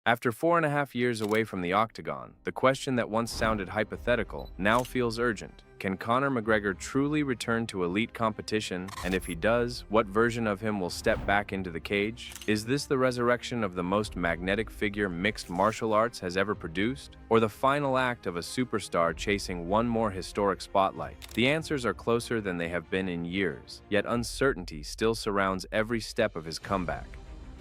After 4.5 years away from the Octagon, the question that once sounded hypothetical now feels urgent. Can Conor McGregor truly return to elite competition? And if he does, what version of him will step back into the cage? Is this the resurrection of the most magnetic figure mixed martial arts has ever produced? Or the final act of a superstar chasing one more historic spotlight? The answers are closer than they have been in years, yet uncertainty still surrounds every step of his comeback.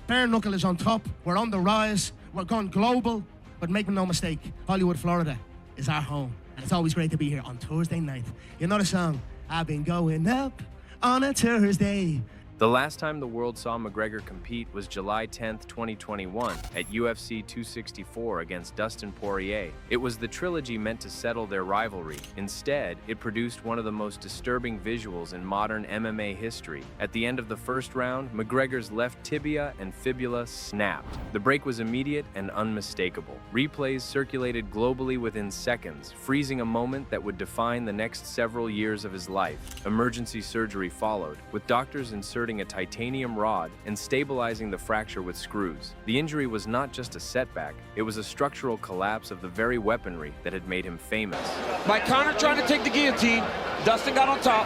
Bare knuckle is on top. We're on the rise. We're going global. But make no mistake, Hollywood, Florida is our home. And it's always great to be here on Thursday night. You know the song, I've been going up on a Thursday. The last time the world saw McGregor compete was July 10, 2021, at UFC 264 against Dustin Poirier. It was the trilogy meant to settle their rivalry. Instead, it produced one of the most disturbing visuals in modern MMA history. At the end of the first round, McGregor's left tibia and fibula snapped. The break was immediate and unmistakable. Replays circulated globally within seconds, freezing a moment that would define the next several years of his life. Emergency surgery followed, with doctors inserting a titanium rod and stabilizing the fracture with screws. The injury was not just a setback, it was a structural collapse of the very weaponry that had made him famous. By Conor trying to take the guillotine, Dustin got on top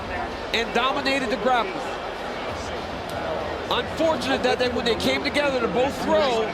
and dominated the grapple. Unfortunate that when they came together to both throw,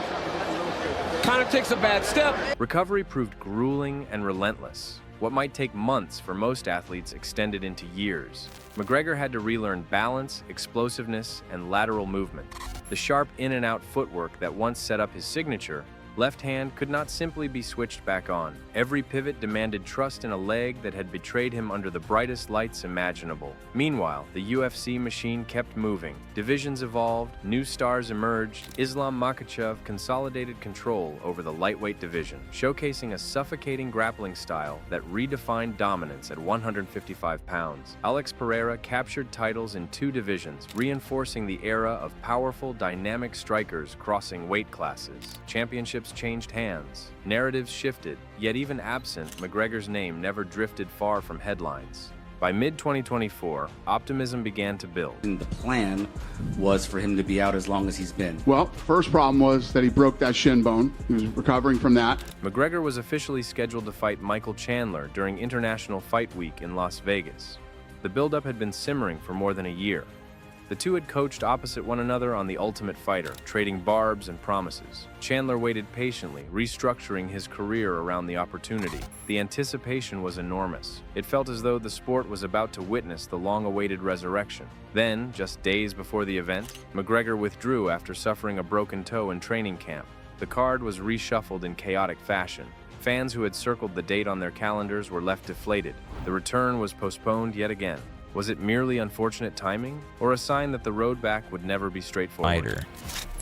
Conor takes a bad step. Recovery proved grueling and relentless. What might take months for most athletes extended into years. McGregor had to relearn balance, explosiveness, and lateral movement. The sharp in-and-out footwork that once set up his signature, left hand could not simply be switched back on. Every pivot demanded trust in a leg that had betrayed him under the brightest lights imaginable. Meanwhile, the UFC machine kept moving. Divisions evolved, new stars emerged. Islam Makhachev consolidated control over the lightweight division, showcasing a suffocating grappling style that redefined dominance at 155 pounds. Alex Pereira captured titles in 2 divisions, reinforcing the era of powerful, dynamic strikers crossing weight classes. Championships changed hands, narratives shifted, yet even absent, McGregor's name never drifted far from headlines. By mid-2024, optimism began to build. And the plan was for him to be out as long as he's been. Well, first problem was that he broke that shin bone. He was recovering from that. McGregor was officially scheduled to fight Michael Chandler during International Fight Week in Las Vegas. The buildup had been simmering for more than a year. The two had coached opposite one another on The Ultimate Fighter, trading barbs and promises. Chandler waited patiently, restructuring his career around the opportunity. The anticipation was enormous. It felt as though the sport was about to witness the long-awaited resurrection. Then, just days before the event, McGregor withdrew after suffering a broken toe in training camp. The card was reshuffled in chaotic fashion. Fans who had circled the date on their calendars were left deflated. The return was postponed yet again. Was it merely unfortunate timing, or a sign that the road back would never be straightforward?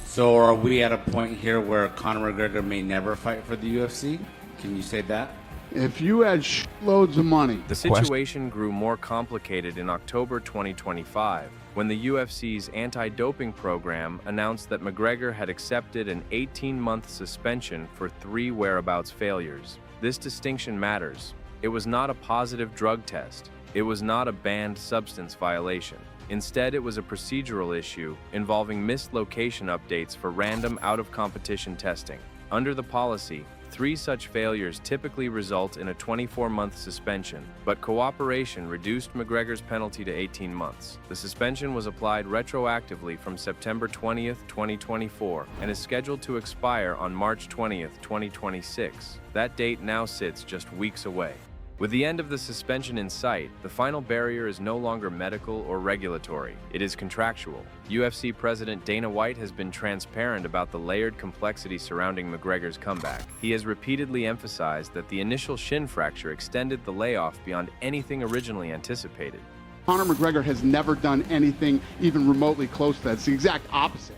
So are we at a point here where Conor McGregor may never fight for the UFC? Can you say that? If you had loads of money. The situation grew more complicated in October 2025, when the UFC's anti-doping program announced that McGregor had accepted an 18-month suspension for 3 whereabouts failures. This distinction matters. It was not a positive drug test. It was not a banned substance violation. Instead, it was a procedural issue involving missed location updates for random out-of-competition testing. Under the policy, 3 such failures typically result in a 24-month suspension, but cooperation reduced McGregor's penalty to 18 months. The suspension was applied retroactively from September 20, 2024, and is scheduled to expire on March 20, 2026. That date now sits just weeks away. With the end of the suspension in sight, the final barrier is no longer medical or regulatory. It is contractual. UFC President Dana White has been transparent about the layered complexity surrounding McGregor's comeback. He has repeatedly emphasized that the initial shin fracture extended the layoff beyond anything originally anticipated. Conor McGregor has never done anything even remotely close to that. It's the exact opposite.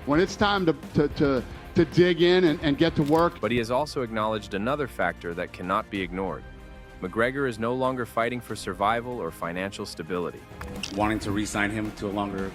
When it's time to dig in and get to work. But he has also acknowledged another factor that cannot be ignored. McGregor is no longer fighting for survival or financial stability. Wanting to re-sign him to a longer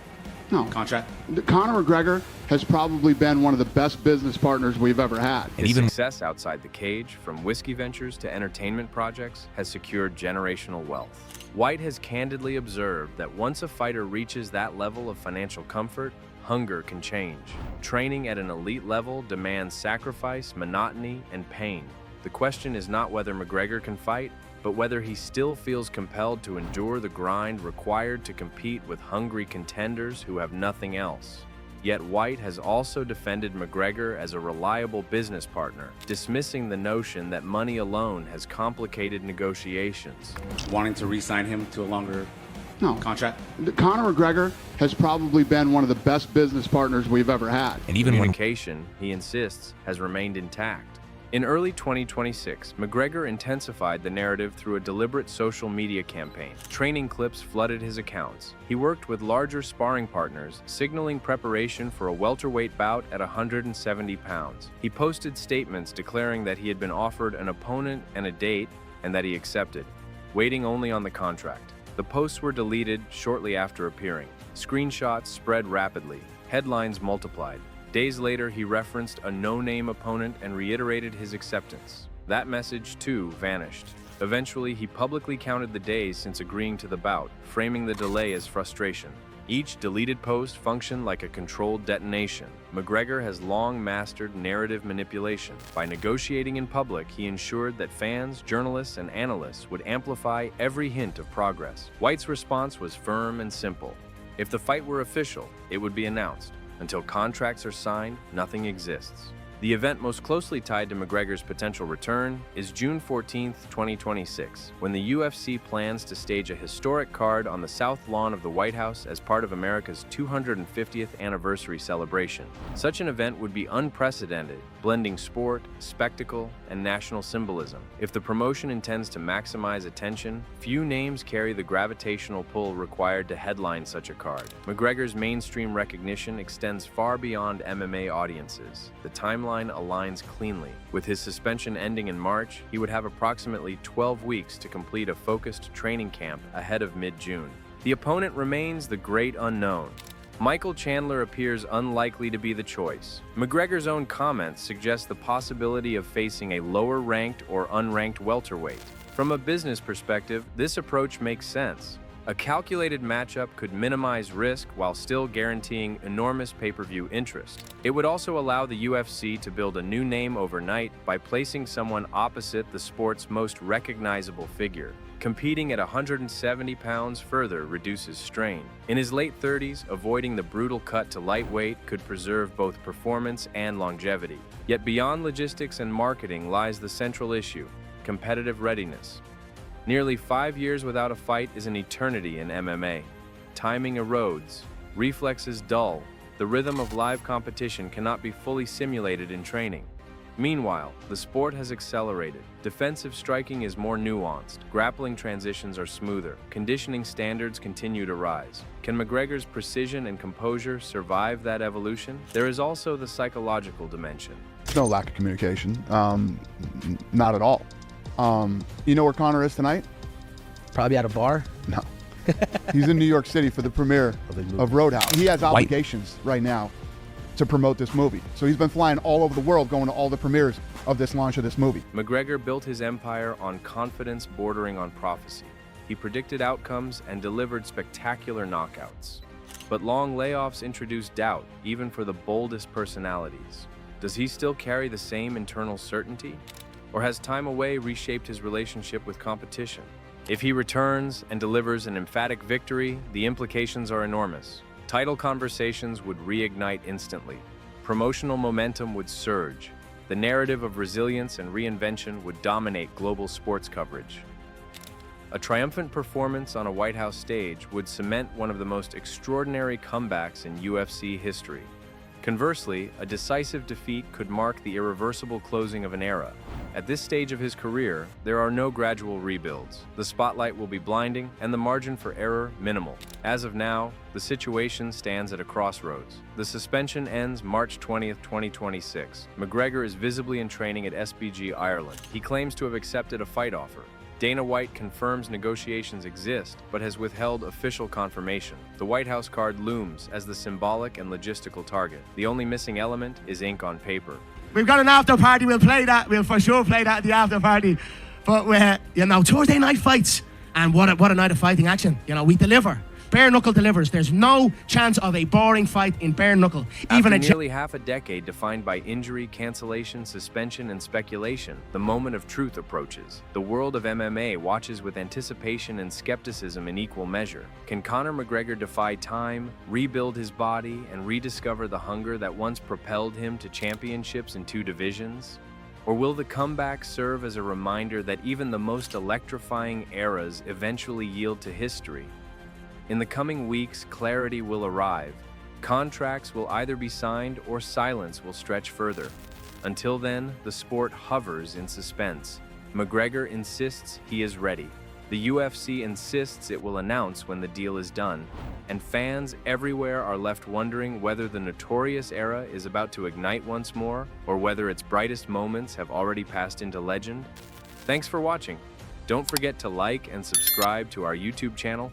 contract? Conor McGregor has probably been one of the best business partners we've ever had. His success outside the cage, from whiskey ventures to entertainment projects, has secured generational wealth. White has candidly observed that once a fighter reaches that level of financial comfort, hunger can change. Training at an elite level demands sacrifice, monotony, and pain. The question is not whether McGregor can fight, but whether he still feels compelled to endure the grind required to compete with hungry contenders who have nothing else. Yet White has also defended McGregor as a reliable business partner, dismissing the notion that money alone has complicated negotiations. Wanting to re-sign him to a longer contract? Conor McGregor has probably been one of the best business partners we've ever had. And even communication, he insists, has remained intact. In early 2026, McGregor intensified the narrative through a deliberate social media campaign. Training clips flooded his accounts. He worked with larger sparring partners, signaling preparation for a welterweight bout at 170 pounds. He posted statements declaring that he had been offered an opponent and a date, and that he accepted, waiting only on the contract. The posts were deleted shortly after appearing. Screenshots spread rapidly. Headlines multiplied. Days later, he referenced a no-name opponent and reiterated his acceptance. That message, too, vanished. Eventually, he publicly counted the days since agreeing to the bout, framing the delay as frustration. Each deleted post functioned like a controlled detonation. McGregor has long mastered narrative manipulation. By negotiating in public, he ensured that fans, journalists, and analysts would amplify every hint of progress. White's response was firm and simple. If the fight were official, it would be announced. Until contracts are signed, nothing exists. The event most closely tied to McGregor's potential return is June 14, 2026, when the UFC plans to stage a historic card on the South Lawn of the White House as part of America's 250th anniversary celebration. Such an event would be unprecedented, blending sport, spectacle, and national symbolism. If the promotion intends to maximize attention, few names carry the gravitational pull required to headline such a card. McGregor's mainstream recognition extends far beyond MMA audiences. The timeline aligns cleanly. With his suspension ending in March, he would have approximately 12 weeks to complete a focused training camp ahead of mid-June. The opponent remains the great unknown. Michael Chandler appears unlikely to be the choice. McGregor's own comments suggest the possibility of facing a lower-ranked or unranked welterweight. From a business perspective, this approach makes sense. A calculated matchup could minimize risk while still guaranteeing enormous pay-per-view interest. It would also allow the UFC to build a new name overnight by placing someone opposite the sport's most recognizable figure. Competing at 170 pounds further reduces strain. In his late 30s, avoiding the brutal cut to lightweight could preserve both performance and longevity. Yet beyond logistics and marketing lies the central issue: competitive readiness. Nearly 5 years without a fight is an eternity in MMA. Timing erodes, reflexes dull, the rhythm of live competition cannot be fully simulated in training. Meanwhile, the sport has accelerated. Defensive striking is more nuanced, grappling transitions are smoother, conditioning standards continue to rise. Can McGregor's precision and composure survive that evolution? There is also the psychological dimension. There's no lack of communication, not at all. You know where Conor is tonight? Probably at a bar. No. He's in New York City for the premiere of Roadhouse. He has obligations right now to promote this movie. So he's been flying all over the world, going to all the premieres of this launch of this movie. McGregor built his empire on confidence bordering on prophecy. He predicted outcomes and delivered spectacular knockouts. But long layoffs introduced doubt, even for the boldest personalities. Does he still carry the same internal certainty? Or has time away reshaped his relationship with competition? If he returns and delivers an emphatic victory, the implications are enormous. Title conversations would reignite instantly. Promotional momentum would surge. The narrative of resilience and reinvention would dominate global sports coverage. A triumphant performance on a White House stage would cement one of the most extraordinary comebacks in UFC history. Conversely, a decisive defeat could mark the irreversible closing of an era. At this stage of his career, there are no gradual rebuilds. The spotlight will be blinding and the margin for error minimal. As of now, the situation stands at a crossroads. The suspension ends March 20th, 2026. McGregor is visibly in training at SBG Ireland. He claims to have accepted a fight offer. Dana White confirms negotiations exist, but has withheld official confirmation. The White House card looms as the symbolic and logistical target. The only missing element is ink on paper. We've got an after party. We'll play that. We'll for sure play that at the after party. But Thursday night fights, and what a night of fighting action. You know, we deliver. Bare knuckle delivers. There's no chance of a boring fight in bare knuckle. Even After a nearly half a decade defined by injury, cancellation, suspension, and speculation, the moment of truth approaches. The world of MMA watches with anticipation and skepticism in equal measure. Can Conor McGregor defy time, rebuild his body, and rediscover the hunger that once propelled him to championships in 2 divisions? Or will the comeback serve as a reminder that even the most electrifying eras eventually yield to history? In the coming weeks, clarity will arrive. Contracts will either be signed or silence will stretch further. Until then, the sport hovers in suspense. McGregor insists he is ready. The UFC insists it will announce when the deal is done. And fans everywhere are left wondering whether the Notorious era is about to ignite once more, or whether its brightest moments have already passed into legend. Thanks for watching. Don't forget to like and subscribe to our YouTube channel